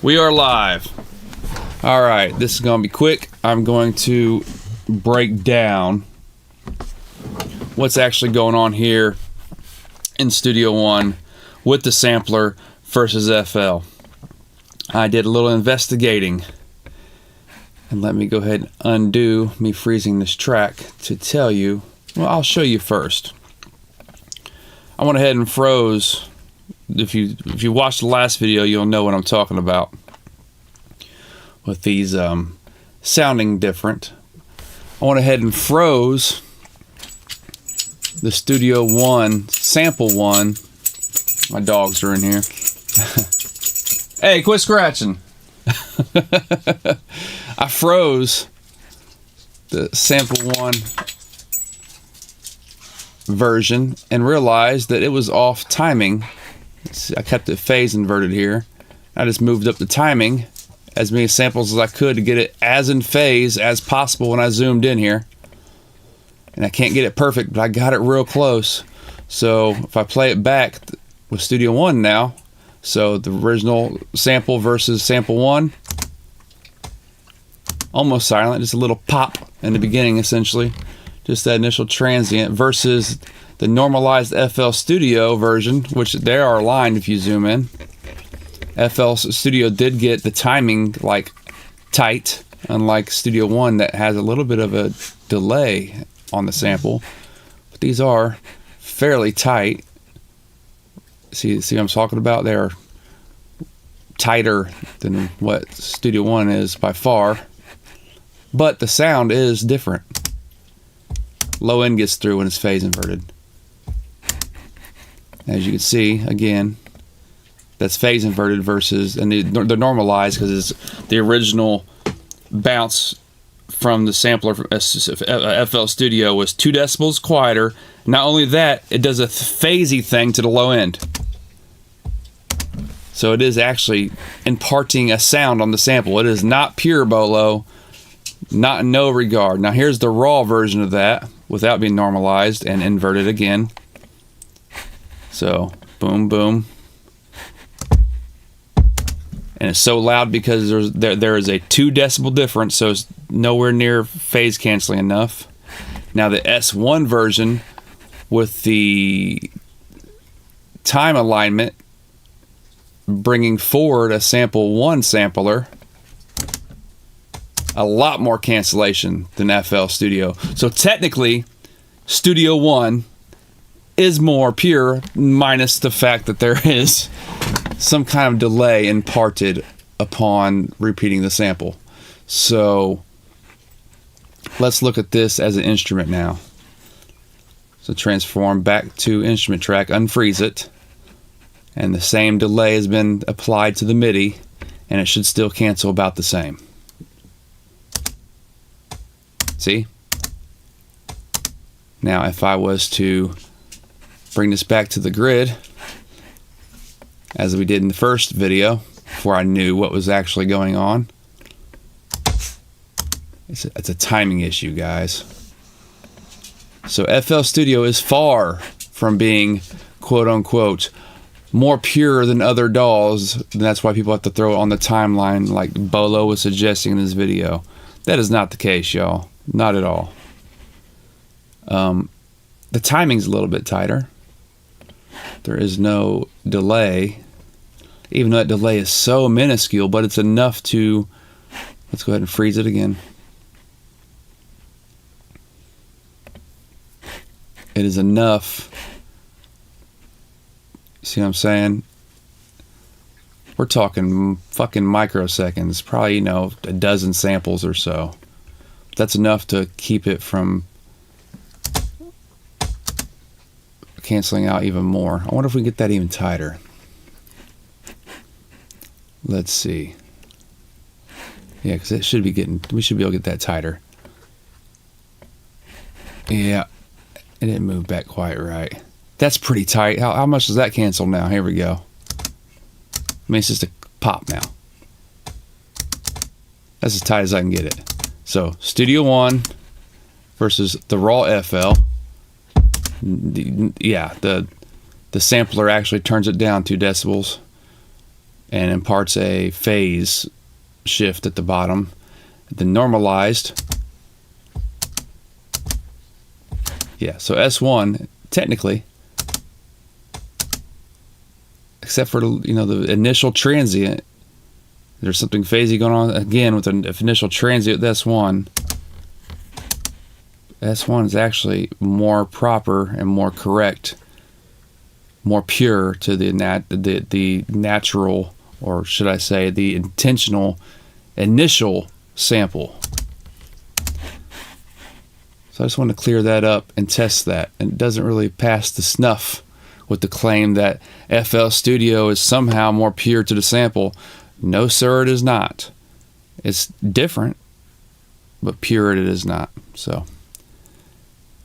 We are live. All right, this is going to be quick. I'm going to break down what's actually going on here in Studio One with the sampler versus FL. I did a little investigating, and let me go ahead and undo me freezing this track to tell you. Well, I'll show you first. I went ahead and froze. If you watched the last video, you'll know what I'm talking about with these sounding different. I went ahead and froze the Studio One sample one. My dogs are in here. Hey, quit scratching. I froze the sample one version and realized that it was off timing. I kept it phase inverted here. I just moved up the timing as many samples as I could to get it as in phase as possible when I zoomed in here. And I can't get it perfect, but I got it real close. So if I play it back with Studio One now, so the original sample versus sample one, almost silent, just a little pop in the beginning essentially. Just that initial transient versus the normalized FL Studio version, which they are aligned if you zoom in. FL Studio did get the timing like tight, unlike Studio One that has a little bit of a delay on the sample. But these are fairly tight. See what I'm talking about? They're tighter than what Studio One is by far. But the sound is different. Low end gets through when it's phase inverted. As you can see, again, that's phase inverted versus, and they're normalized because it's the original bounce from the sampler from FL Studio was 2 decibels quieter. Not only that, it does a phasey thing to the low end. So it is actually imparting a sound on the sample. It is not pure BoLo, not in no regard. Now here's the raw version of that without being normalized and inverted again. So boom, boom. And it's so loud because there is a 2 decibel difference, so it's nowhere near phase canceling enough. Now the S1 version with the time alignment bringing forward a sample one sampler, a lot more cancellation than FL Studio. So technically, Studio One is more pure, minus the fact that there is some kind of delay imparted upon repeating the sample. So let's look at this as an instrument now. So transform back to instrument track, unfreeze it, and the same delay has been applied to the MIDI, and it should still cancel about the same. See? Now if I was to bring this back to the grid, as we did in the first video, before I knew what was actually going on. It's a timing issue, guys. So FL Studio is far from being, quote-unquote, more pure than other DAWs, and that's why people have to throw it on the timeline like BoLo was suggesting in this video. That is not the case, y'all. Not at all. The timing's a little bit tighter. There is no delay, even though that delay is so minuscule, but it's enough to, let's go ahead and freeze it again. It is enough. See what I'm saying? We're talking fucking microseconds, probably, a dozen samples or so. That's enough to keep it from canceling out even more. I wonder if we can get that even tighter. Let's see. Yeah, because we should be able to get that tighter. Yeah, it didn't move back quite right. That's pretty tight. How much does that cancel now? Here we go. I mean, it's just a pop now. That's as tight as I can get it. So, Studio One versus the raw FL. The sampler actually turns it down 2 decibels. and imparts a phase shift at the bottom. The normalized, yeah, so S1 technically, except for the initial transient, there's something phasey going on again with an initial transient with S1. S1 is actually more proper and more correct, more pure to the natural, or should I say the intentional initial sample. So I just want to clear that up and test that. And it doesn't really pass the snuff with the claim that FL Studio is somehow more pure to the sample. No, sir, it is not. It's different, but pure it is not. So